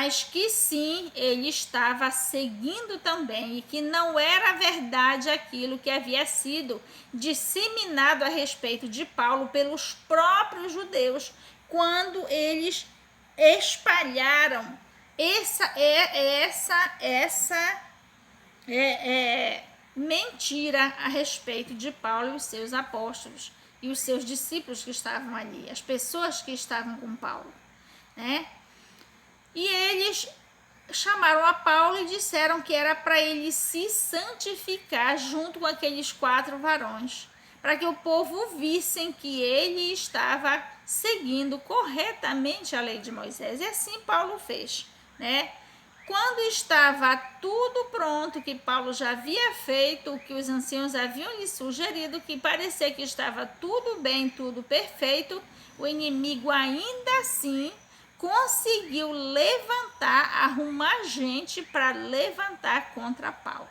mas que sim, ele estava seguindo também e que não era verdade aquilo que havia sido disseminado a respeito de Paulo pelos próprios judeus, quando eles espalharam essa mentira a respeito de Paulo e os seus apóstolos e os seus discípulos que estavam ali, as pessoas que estavam com Paulo, né? E eles chamaram a Paulo e disseram que era para ele se santificar junto com aqueles 4 varões, para que o povo vissem que ele estava seguindo corretamente a lei de Moisés. E assim Paulo fez, né? Quando estava tudo pronto, que Paulo já havia feito, o que os anciãos haviam lhe sugerido, que parecia que estava tudo bem, tudo perfeito, o inimigo ainda assim conseguiu arrumar gente para levantar contra Paulo.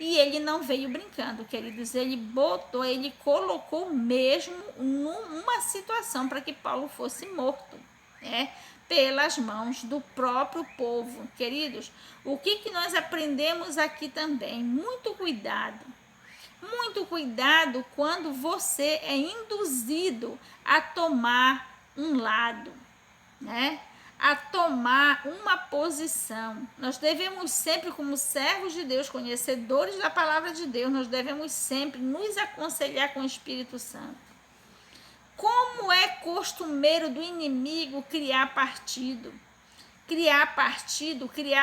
E ele não veio brincando, queridos, ele colocou mesmo numa situação para que Paulo fosse morto, né? Pelas mãos do próprio povo. Queridos, o que nós aprendemos aqui também? Muito cuidado quando você é induzido a tomar um lado, né? A tomar uma posição. Nós devemos sempre, como servos de Deus, conhecedores da palavra de Deus, nós devemos sempre nos aconselhar com o Espírito Santo. Como é costumeiro do inimigo criar partido, criar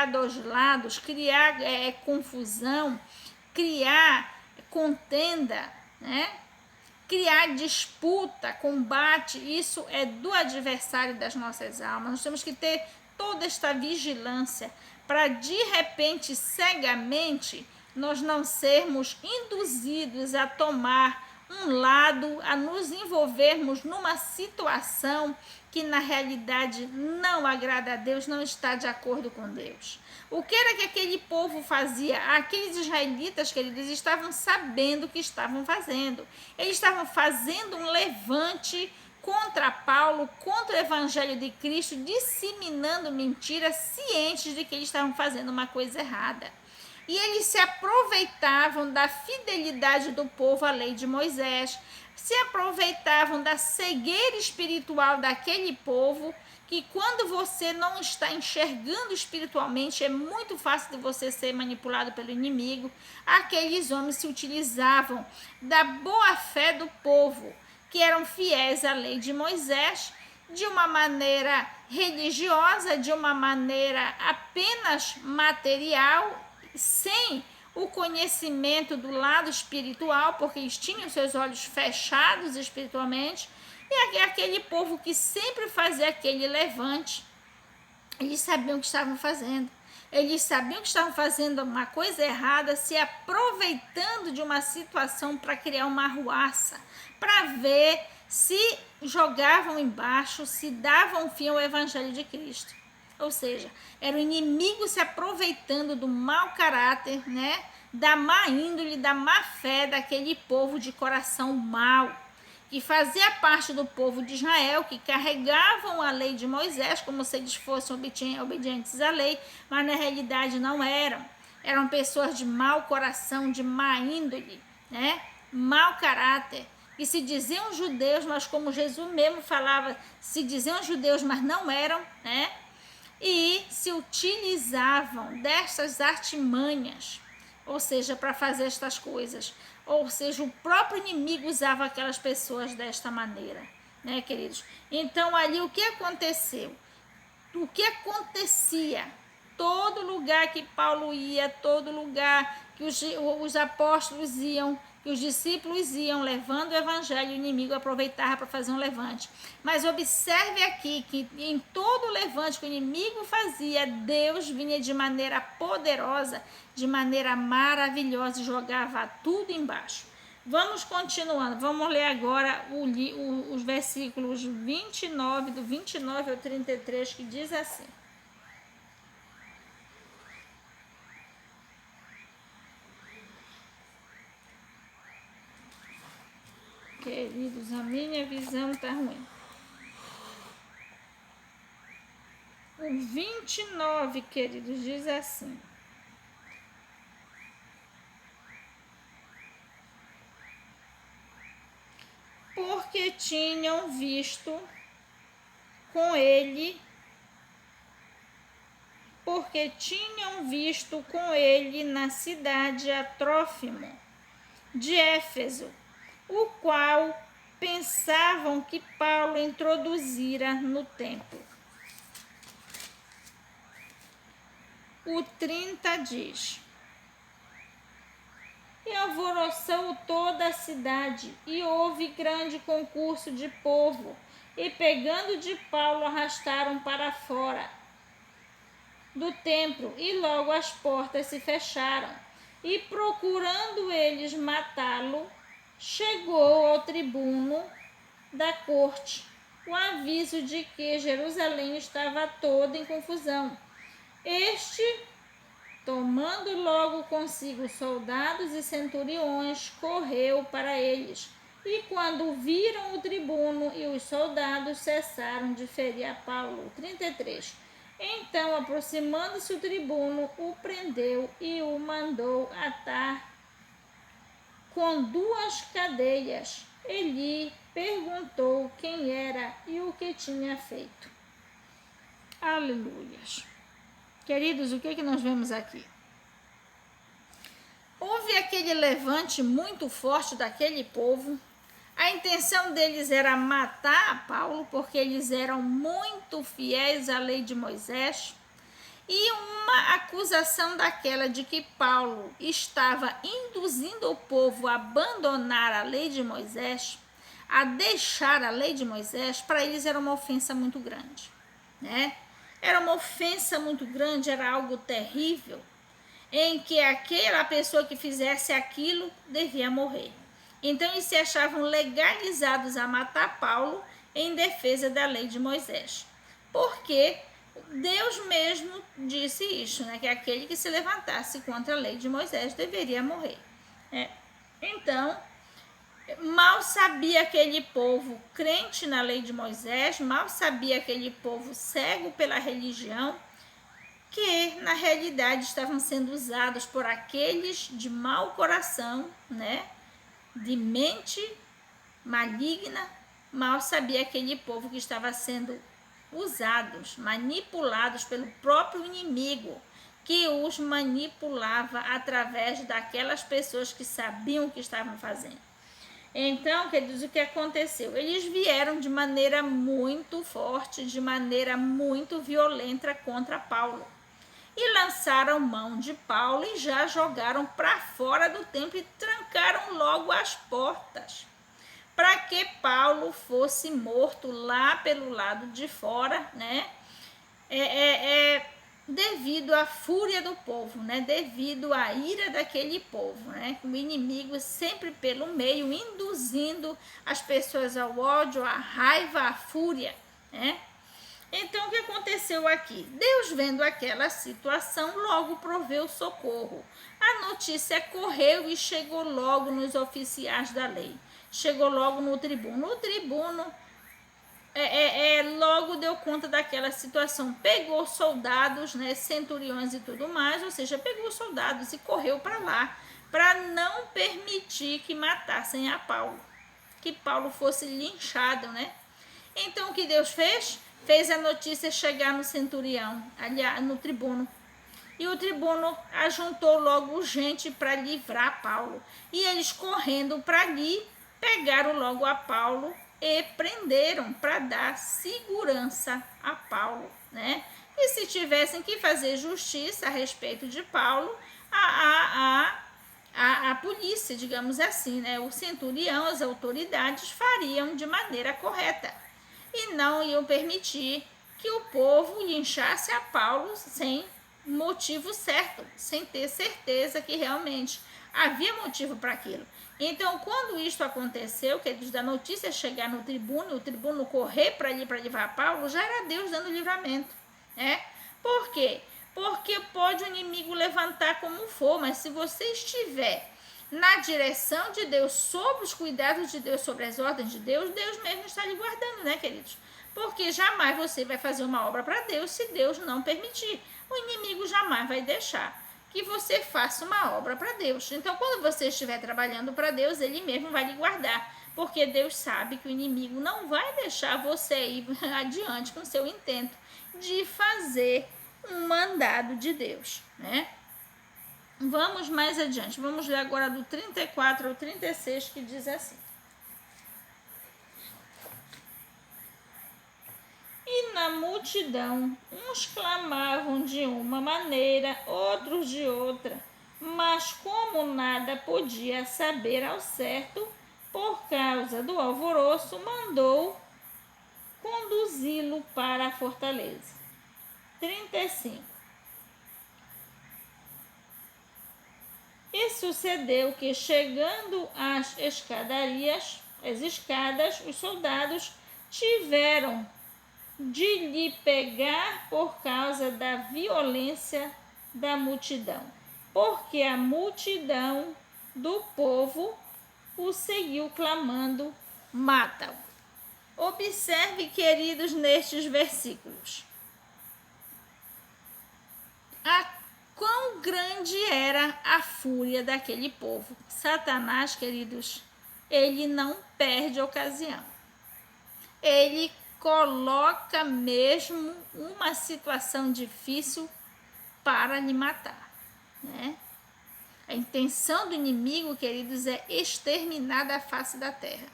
2 lados, criar confusão, criar contenda, né? Criar disputa, combate, isso é do adversário das nossas almas. Nós temos que ter toda esta vigilância para, de repente, cegamente, nós não sermos induzidos a tomar um lado, a nos envolvermos numa situação que na realidade não agrada a Deus, não está de acordo com Deus. O que era que aquele povo fazia? Aqueles israelitas, queridos, estavam sabendo o que estavam fazendo. Eles estavam fazendo um levante contra Paulo, contra o evangelho de Cristo, disseminando mentiras, cientes de que eles estavam fazendo uma coisa errada. E eles se aproveitavam da fidelidade do povo à lei de Moisés, se aproveitavam da cegueira espiritual daquele povo, que quando você não está enxergando espiritualmente, é muito fácil de você ser manipulado pelo inimigo. Aqueles homens se utilizavam da boa fé do povo, que eram fiéis à lei de Moisés, de uma maneira religiosa, de uma maneira apenas material, sem o conhecimento do lado espiritual, porque eles tinham seus olhos fechados espiritualmente. E aquele povo que sempre fazia aquele levante, eles sabiam o que estavam fazendo. Eles sabiam que estavam fazendo uma coisa errada, se aproveitando de uma situação para criar uma arruaça, para ver se jogavam embaixo, se davam fim ao evangelho de Cristo. Ou seja, era o inimigo se aproveitando do mau caráter, né? Da má índole, da má fé daquele povo de coração mau, que fazia parte do povo de Israel, que carregavam a lei de Moisés como se eles fossem obedientes à lei, mas na realidade não eram. Eram pessoas de mau coração, de má índole, né? Mau caráter, que se diziam judeus, mas como Jesus mesmo falava, se diziam judeus, mas não eram, né? E se utilizavam dessas artimanhas, ou seja, para fazer estas coisas. Ou seja, o próprio inimigo usava aquelas pessoas desta maneira, né, queridos? Então, ali o que aconteceu? O que acontecia? Todo lugar que Paulo ia, todo lugar que os apóstolos iam, que os discípulos iam levando o evangelho, o inimigo aproveitava para fazer um levante. Mas observe aqui que em todo levante que o inimigo fazia, Deus vinha de maneira poderosa, de maneira maravilhosa e jogava tudo embaixo. Vamos continuando, vamos ler agora os versículos 29, do 29 ao 33, que diz assim. Queridos, a minha visão está ruim. O 29, queridos, diz assim: porque tinham visto com ele na cidade a Trófimo de Éfeso, o qual pensavam que Paulo introduzira no templo. O 30 diz: e alvoroçou toda a cidade, e houve grande concurso de povo, e pegando de Paulo arrastaram para fora do templo, e logo as portas se fecharam. E procurando eles matá-lo, chegou ao tribuno da corte o aviso de que Jerusalém estava toda em confusão. Este, tomando logo consigo soldados e centuriões, correu para eles. E quando viram o tribuno e os soldados, cessaram de ferir a Paulo. 33. Então, aproximando-se o tribuno, o prendeu e o mandou atar com 2 cadeias. Ele perguntou quem era e o que tinha feito. Aleluias. Queridos, o que nós vemos aqui? Houve aquele levante muito forte daquele povo. A intenção deles era matar Paulo, porque eles eram muito fiéis à lei de Moisés. E uma acusação daquela de que Paulo estava induzindo o povo a abandonar a lei de Moisés, a deixar a lei de Moisés, para eles era uma ofensa muito grande, né? Era uma ofensa muito grande, era algo terrível, em que aquela pessoa que fizesse aquilo devia morrer. Então eles se achavam legalizados a matar Paulo em defesa da lei de Moisés. Porque Deus mesmo disse isso, né? Que aquele que se levantasse contra a lei de Moisés deveria morrer. Então, mal sabia aquele povo crente na lei de Moisés, mal sabia aquele povo cego pela religião, que na realidade estavam sendo usados por aqueles de mau coração, né? De mente maligna. Mal sabia aquele povo que estava sendo usados, manipulados pelo próprio inimigo, que os manipulava através daquelas pessoas que sabiam o que estavam fazendo. Então, queridos, o que aconteceu? Eles vieram de maneira muito forte, de maneira muito violenta contra Paulo. E lançaram mão de Paulo e já jogaram para fora do templo e trancaram logo as portas, para que Paulo fosse morto lá pelo lado de fora, né? Devido à fúria do povo, né? Devido à ira daquele povo, né? O inimigo sempre pelo meio, induzindo as pessoas ao ódio, à raiva, à fúria, né? Então, o que aconteceu aqui? Deus, vendo aquela situação, logo proveu socorro. A notícia correu e chegou logo nos oficiais da lei. Chegou logo no tribuno. O tribuno logo deu conta daquela situação. Pegou soldados, né, centuriões e tudo mais, ou seja, pegou soldados e correu para lá, para não permitir que matassem a Paulo, que Paulo fosse linchado, né? Então, o que Deus fez? Fez a notícia chegar no centurião, aliás, no tribuno. E o tribuno ajuntou logo gente para livrar Paulo. E eles, correndo para ali, pegaram logo a Paulo e prenderam para dar segurança a Paulo, né? E se tivessem que fazer justiça a respeito de Paulo, a polícia, digamos assim, né? O centurião, as autoridades fariam de maneira correta e não iam permitir que o povo linchasse a Paulo sem motivo certo, sem ter certeza que realmente havia motivo para aquilo. Então, quando isto aconteceu, que da notícia chegar no tribuno, o tribuno correr para ali para livrar Paulo, já era Deus dando livramento, né? Por quê? Porque pode o inimigo levantar como for, mas se você estiver na direção de Deus, sob os cuidados de Deus, sobre as ordens de Deus, Deus mesmo está lhe guardando, né, queridos? Porque jamais você vai fazer uma obra para Deus se Deus não permitir. O inimigo jamais vai deixar que você faça uma obra para Deus. Então, quando você estiver trabalhando para Deus, Ele mesmo vai lhe guardar. Porque Deus sabe que o inimigo não vai deixar você ir adiante com o seu intento de fazer um mandado de Deus, né? Vamos mais adiante. Vamos ler agora do 34 ao 36, que diz assim. E na multidão, uns clamavam de uma maneira, outros de outra, mas como nada podia saber ao certo, por causa do alvoroço, mandou conduzi-lo para a fortaleza. 35. E sucedeu que, chegando às escadarias, as escadas, os soldados tiveram de lhe pegar por causa da violência da multidão, porque a multidão do povo o seguiu clamando: mata-o. Observe, queridos, nestes versículos, quão grande era a fúria daquele povo. Satanás, queridos, ele não perde ocasião. Ele coloca mesmo uma situação difícil para lhe matar, né? A intenção do inimigo, queridos, é exterminar da face da terra.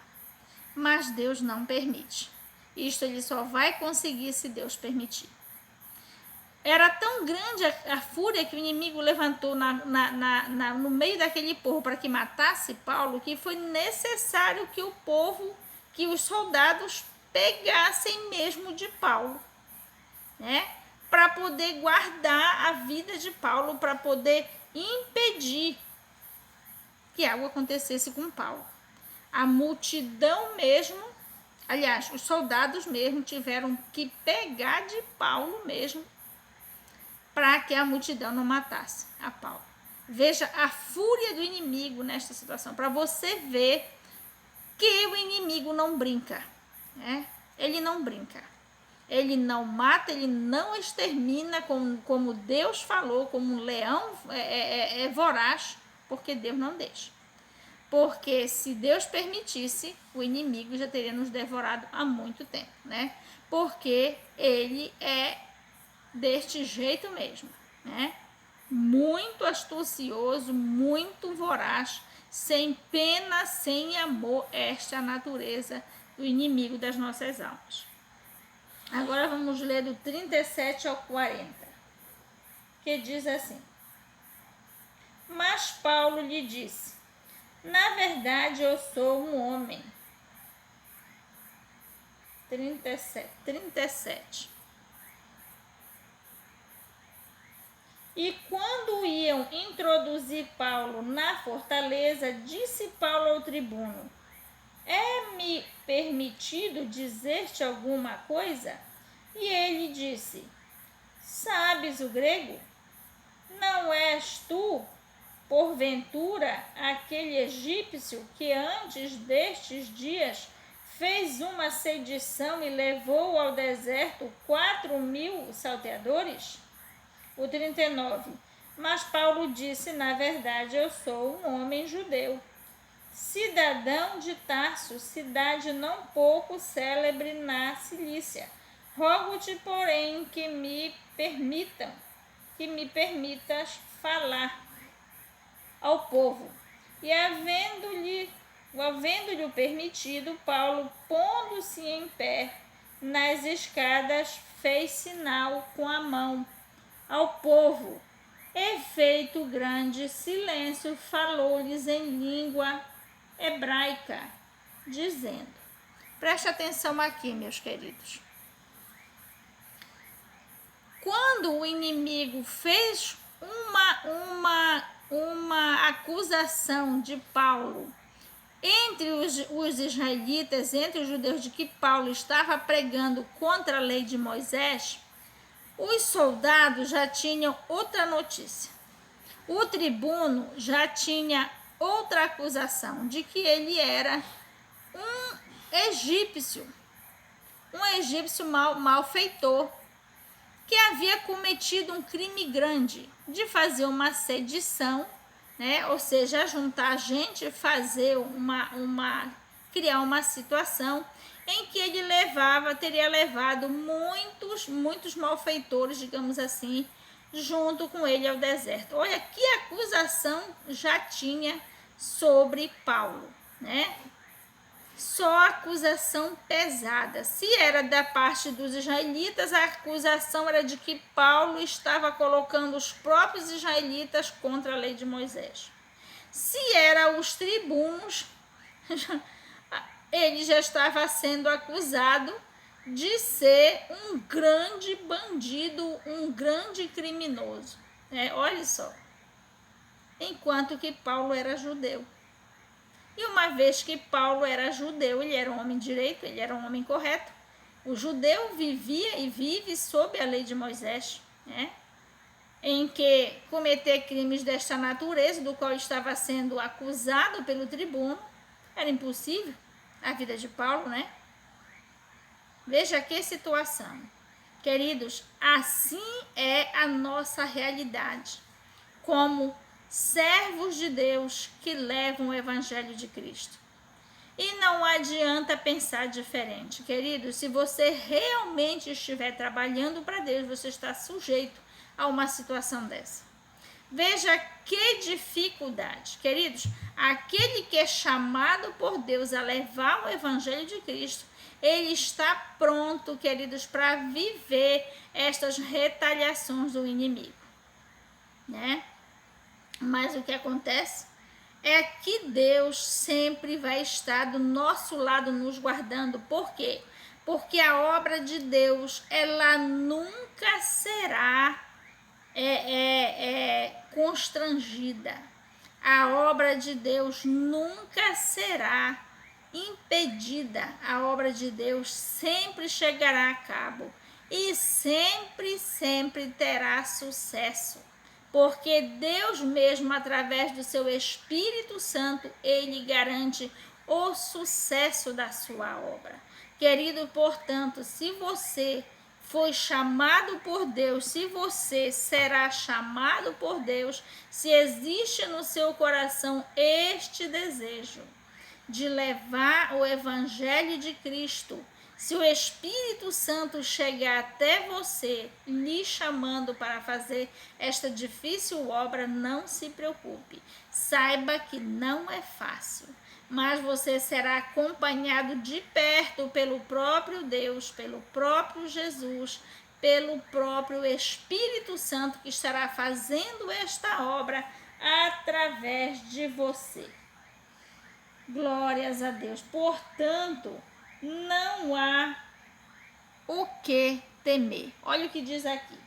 Mas Deus não permite. Isto ele só vai conseguir se Deus permitir. Era tão grande a fúria que o inimigo levantou no meio daquele povo para que matasse Paulo, que foi necessário que o povo, que os soldados pegassem mesmo de Paulo, né? Para poder guardar a vida de Paulo, para poder impedir que algo acontecesse com Paulo. A multidão mesmo, aliás, os soldados mesmo tiveram que pegar de Paulo mesmo, para que a multidão não matasse a Paulo. Veja a fúria do inimigo nesta situação, para você ver que o inimigo não brinca, né? Ele não brinca. Ele não mata, ele não extermina, como Deus falou, como um leão voraz, porque Deus não deixa. Porque se Deus permitisse, o inimigo já teria nos devorado há muito tempo, né? Porque ele é deste jeito mesmo, né? Muito astucioso, muito voraz, sem pena, sem amor. Esta é a natureza do inimigo das nossas almas. Agora vamos ler do 37 ao 40, que diz assim: Mas Paulo lhe disse: na verdade eu sou um homem. 37. E quando iam introduzir Paulo na fortaleza, disse Paulo ao tribuno: é-me permitido dizer-te alguma coisa? E ele disse: sabes o grego? Não és tu, porventura, aquele egípcio que antes destes dias fez uma sedição e levou ao deserto 4.000 salteadores? O 39. Mas Paulo disse: na verdade eu sou um homem judeu, cidadão de Tarso, cidade não pouco célebre na Cilícia. Rogo-te, porém, que me permitas falar ao povo. E havendo-lhe o permitido, Paulo, pondo-se em pé nas escadas, fez sinal com a mão ao povo. E feito grande silêncio, falou-lhes em língua hebraica, dizendo: preste atenção aqui, meus queridos. Quando o inimigo fez uma acusação de Paulo entre os israelitas, entre os judeus, de que Paulo estava pregando contra a lei de Moisés, os soldados já tinham outra notícia. O tribuno já tinha outra acusação de que ele era um egípcio, um egípcio malfeitor, que havia cometido um crime grande de fazer uma sedição, né? Ou seja, juntar gente, fazer criar uma situação em que ele teria levado muitos malfeitores, digamos assim, junto com ele ao deserto. Olha que acusação já tinha sobre Paulo, né? Só acusação pesada. Se era da parte dos israelitas, a acusação era de que Paulo estava colocando os próprios israelitas contra a lei de Moisés. Se era os tribunos, ele já estava sendo acusado de ser um grande bandido, um grande criminoso. Olha só. Enquanto que Paulo era judeu. E uma vez que Paulo era judeu, ele era um homem direito, ele era um homem correto. O judeu vivia e vive sob a lei de Moisés, né? Em que cometer crimes desta natureza, do qual estava sendo acusado pelo tribuno, era impossível. A vida de Paulo, né? Veja que situação. Queridos, assim é a nossa realidade. Como servos de Deus que levam o Evangelho de Cristo. E não adianta pensar diferente, querido. Se você realmente estiver trabalhando para Deus, você está sujeito a uma situação dessa. Veja que dificuldade, queridos. Aquele que é chamado por Deus a levar o Evangelho de Cristo, ele está pronto, queridos, para viver estas retaliações do inimigo, né? Mas o que acontece é que Deus sempre vai estar do nosso lado nos guardando. Por quê? Porque a obra de Deus, ela nunca será constrangida. A obra de Deus nunca será impedida. A obra de Deus sempre chegará a cabo e sempre terá sucesso. Porque Deus mesmo, através do seu Espírito Santo, ele garante o sucesso da sua obra. Querido, portanto, se você foi chamado por Deus, se você será chamado por Deus, se existe no seu coração este desejo de levar o Evangelho de Cristo, se o Espírito Santo chegar até você, lhe chamando para fazer esta difícil obra, não se preocupe. Saiba que não é fácil, mas você será acompanhado de perto pelo próprio Deus, pelo próprio Jesus, pelo próprio Espírito Santo que estará fazendo esta obra através de você. Glórias a Deus. Portanto, não há o que temer. Olha o que diz aqui,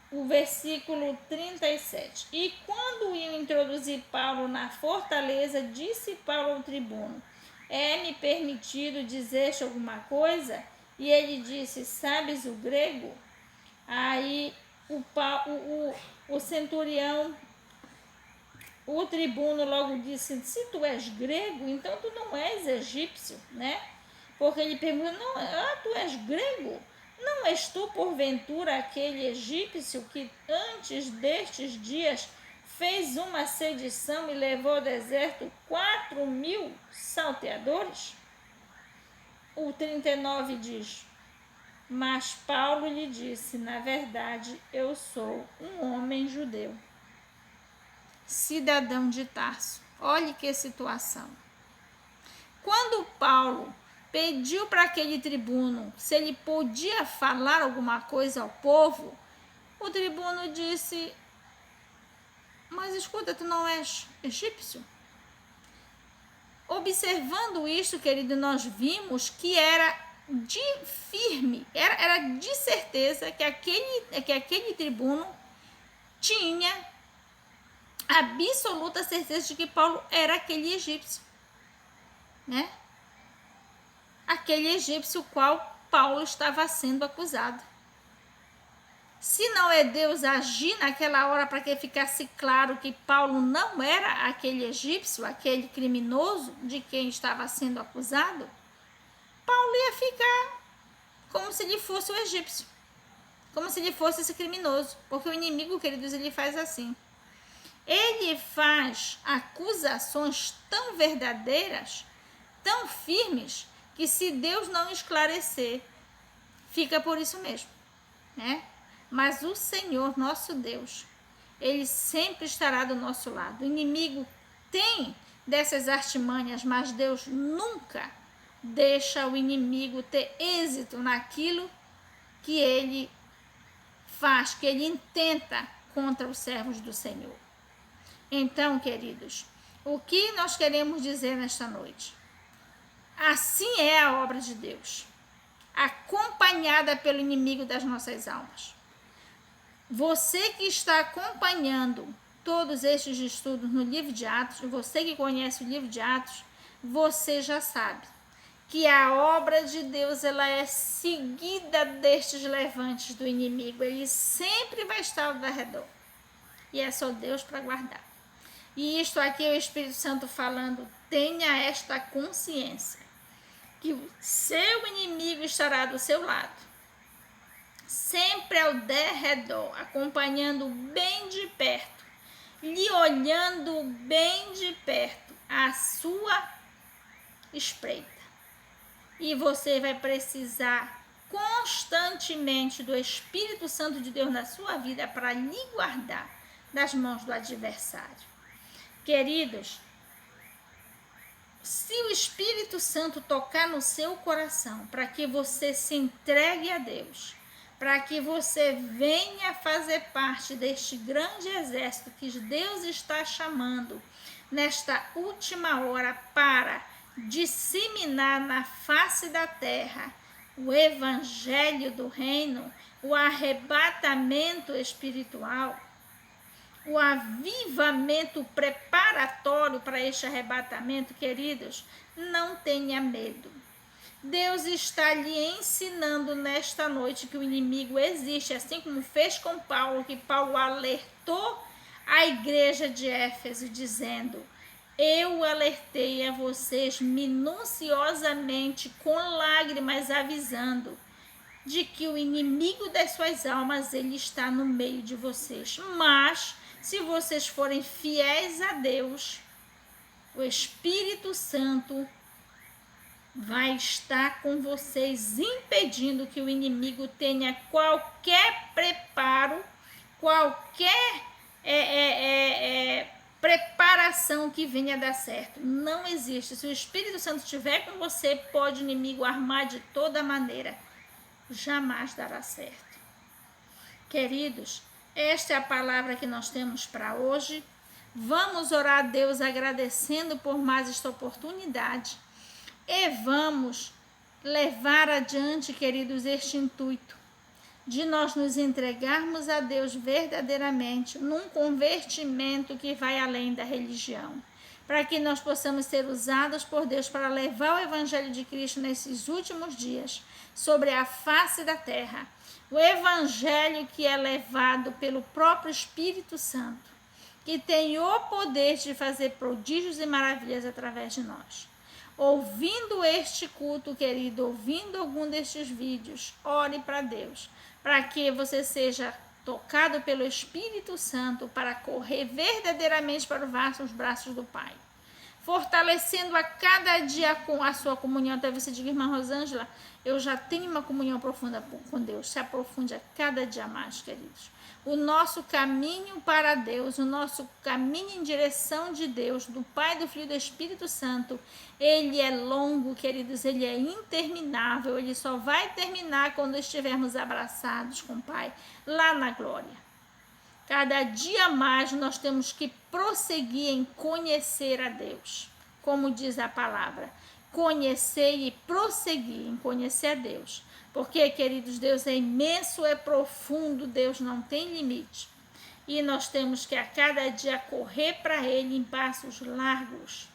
o versículo 37. E quando iam introduzir Paulo na fortaleza, disse Paulo ao tribuno: é-me permitido dizer-te alguma coisa? E ele disse: sabes o grego? Aí o centurião, o tribuno logo disse: se tu és grego, então tu não és egípcio, né? Porque ele pergunta: não, tu és grego? Não és tu, porventura, aquele egípcio que antes destes dias fez uma sedição e levou ao deserto 4.000 salteadores? O 39 diz: mas Paulo lhe disse: na verdade, eu sou um homem judeu, cidadão de Tarso. Olhe que situação. Quando Paulo pediu para aquele tribuno se ele podia falar alguma coisa ao povo, o tribuno disse: mas escuta, tu não és egípcio? Observando isso, querido, nós vimos que era de firme, era de certeza que aquele tribuno tinha absoluta certeza de que Paulo era aquele egípcio, né? Aquele egípcio qual Paulo estava sendo acusado. Se não é Deus agir naquela hora para que ficasse claro que Paulo não era aquele egípcio, aquele criminoso de quem estava sendo acusado, Paulo ia ficar como se ele fosse o egípcio, como se ele fosse esse criminoso, porque o inimigo, queridos, ele faz assim. Ele faz acusações tão verdadeiras, tão firmes, que se Deus não esclarecer, fica por isso mesmo, né? Mas o Senhor, nosso Deus, ele sempre estará do nosso lado. O inimigo tem dessas artimanhas, mas Deus nunca deixa o inimigo ter êxito naquilo que ele faz, que ele intenta contra os servos do Senhor. Então, queridos, o que nós queremos dizer nesta noite? Assim é a obra de Deus, acompanhada pelo inimigo das nossas almas. Você que está acompanhando todos estes estudos no livro de Atos, você que conhece o livro de Atos, você já sabe que a obra de Deus ela é seguida destes levantes do inimigo. Ele sempre vai estar ao redor. E é só Deus para guardar. E isto aqui é o Espírito Santo falando, tenha esta consciência, que o seu inimigo estará do seu lado, sempre ao derredor, acompanhando bem de perto, lhe olhando bem de perto a sua espreita. E você vai precisar constantemente do Espírito Santo de Deus na sua vida para lhe guardar das mãos do adversário. Queridos, se o Espírito Santo tocar no seu coração para que você se entregue a Deus, para que você venha fazer parte deste grande exército que Deus está chamando nesta última hora para disseminar na face da terra o evangelho do reino, o arrebatamento espiritual, o avivamento preparatório para este arrebatamento, queridos, não tenha medo. Deus está lhe ensinando nesta noite que o inimigo existe, assim como fez com Paulo, que Paulo alertou a igreja de Éfeso, dizendo: eu alertei a vocês minuciosamente, com lágrimas, avisando de que o inimigo das suas almas, ele está no meio de vocês. Mas, se vocês forem fiéis a Deus, o Espírito Santo vai estar com vocês, impedindo que o inimigo tenha qualquer preparo, qualquer preparação que venha a dar certo. Não existe. Se o Espírito Santo estiver com você, pode o inimigo armar de toda maneira. Jamais dará certo. Queridos, esta é a palavra que nós temos para hoje. Vamos orar a Deus agradecendo por mais esta oportunidade e vamos levar adiante, queridos, este intuito de nós nos entregarmos a Deus verdadeiramente num convertimento que vai além da religião, para que nós possamos ser usados por Deus para levar o Evangelho de Cristo nesses últimos dias sobre a face da terra. O Evangelho que é levado pelo próprio Espírito Santo, que tem o poder de fazer prodígios e maravilhas através de nós. Ouvindo este culto, querido, ouvindo algum destes vídeos, ore para Deus, para que você seja tocado pelo Espírito Santo para correr verdadeiramente para os braços do Pai, fortalecendo a cada dia com a sua comunhão. Até você diga: irmã Rosângela, eu já tenho uma comunhão profunda com Deus. Se aprofunde a cada dia mais, queridos. O nosso caminho para Deus, o nosso caminho em direção de Deus, do Pai, do Filho e do Espírito Santo, ele é longo, queridos, ele é interminável, ele só vai terminar quando estivermos abraçados com o Pai, lá na glória. Cada dia mais nós temos que prosseguir em conhecer a Deus, como diz a palavra, conhecer e prosseguir em conhecer a Deus. Porque, queridos, Deus é imenso, é profundo, Deus não tem limite. E nós temos que a cada dia correr para Ele em passos largos,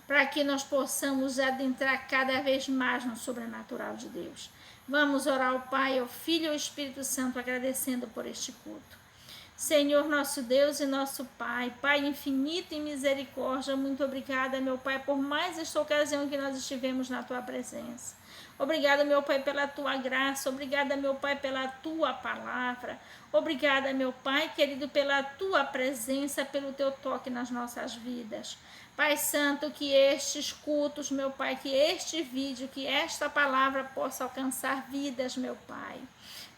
para que nós possamos adentrar cada vez mais no sobrenatural de Deus. Vamos orar ao Pai, ao Filho e ao Espírito Santo, agradecendo por este culto. Senhor nosso Deus e nosso Pai, Pai infinito e misericórdia, muito obrigada, meu Pai, por mais esta ocasião que nós estivemos na Tua presença. Obrigada, meu Pai, pela Tua graça, obrigada, meu Pai, pela Tua palavra, obrigada, meu Pai, querido, pela Tua presença, pelo Teu toque nas nossas vidas. Pai Santo, que estes cultos, meu Pai, que este vídeo, que esta palavra possa alcançar vidas, meu Pai.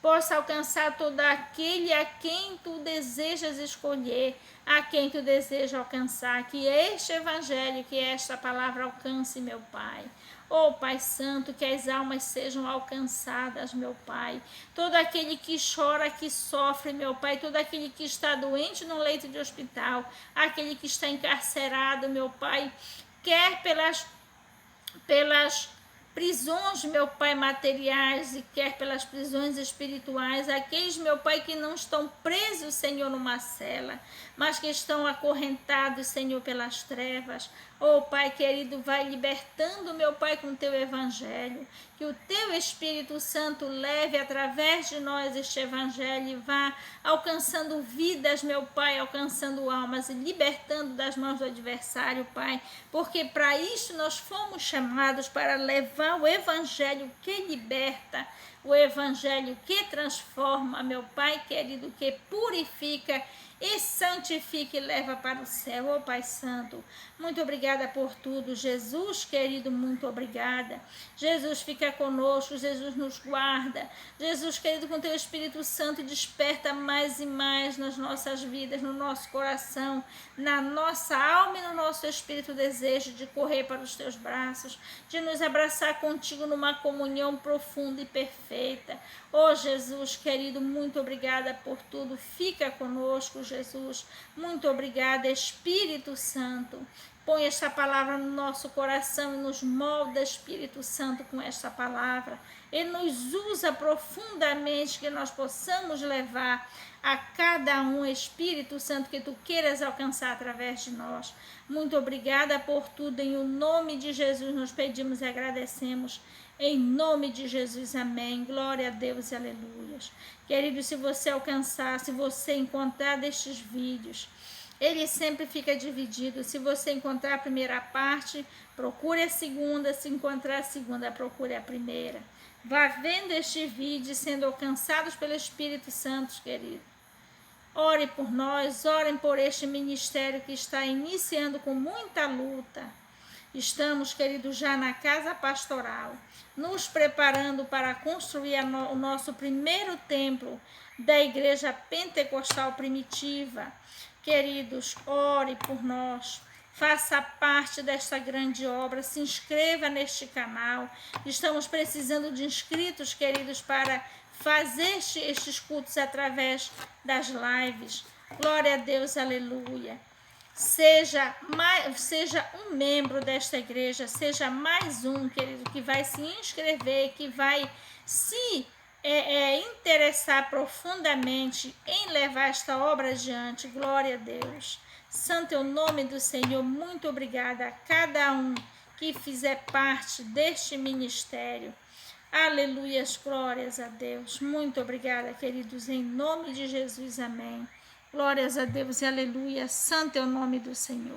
Possa alcançar todo aquele a quem Tu desejas escolher, a quem Tu desejas alcançar. Que este evangelho, que esta palavra alcance, meu Pai. Oh, Pai Santo, que as almas sejam alcançadas, meu Pai. Todo aquele que chora, que sofre, meu Pai. Todo aquele que está doente no leito de hospital. Aquele que está encarcerado, meu Pai. Quer pelas prisões, meu Pai, materiais, e quer pelas prisões espirituais, aqueles, meu Pai, que não estão presos, Senhor, numa cela, mas que estão acorrentados, Senhor, pelas trevas. Oh, Pai querido, vai libertando, meu Pai, com o Teu Evangelho, que o Teu Espírito Santo leve através de nós este Evangelho e vá alcançando vidas, meu Pai, alcançando almas e libertando das mãos do adversário, Pai, porque para isso nós fomos chamados, para levar o Evangelho que liberta, o Evangelho que transforma, meu Pai querido, que purifica e santifica e leva para o céu. Oh, Pai Santo, muito obrigada por tudo. Jesus querido, muito obrigada. Jesus fica conosco, Jesus nos guarda. Jesus querido, com Teu Espírito Santo, desperta mais e mais nas nossas vidas, no nosso coração, na nossa alma e no nosso espírito, o desejo de correr para os Teus braços, de nos abraçar contigo numa comunhão profunda e perfeita. Oh, Jesus querido, muito obrigada por tudo. Fica conosco, Jesus. Muito obrigada, Espírito Santo. Põe esta palavra no nosso coração e nos molda, Espírito Santo, com esta palavra. E nos usa profundamente, que nós possamos levar a cada um, Espírito Santo, que Tu queiras alcançar através de nós. Muito obrigada por tudo. Em o nome de Jesus nós pedimos e agradecemos. Em nome de Jesus, amém. Glória a Deus e aleluias. Querido, se você alcançar, se você encontrar destes vídeos, ele sempre fica dividido. Se você encontrar a primeira parte, procure a segunda. Se encontrar a segunda, procure a primeira. Vá vendo este vídeo sendo alcançados pelo Espírito Santo, querido. Ore por nós, orem por este ministério que está iniciando com muita luta. Estamos, querido, já na casa pastoral, nos preparando para construir o nosso primeiro templo da Igreja Pentecostal Primitiva. Queridos, ore por nós, faça parte desta grande obra, se inscreva neste canal. Estamos precisando de inscritos, queridos, para fazer estes cultos através das lives. Glória a Deus, aleluia. Seja um membro desta igreja, seja mais um, querido, que vai se inscrever, que vai se interessar profundamente em levar esta obra adiante. Glória a Deus. Santo é o nome do Senhor. Muito obrigada a cada um que fizer parte deste ministério. Aleluias, glórias a Deus. Muito obrigada, queridos, em nome de Jesus, amém. Glórias a Deus e aleluia. Santo é o nome do Senhor.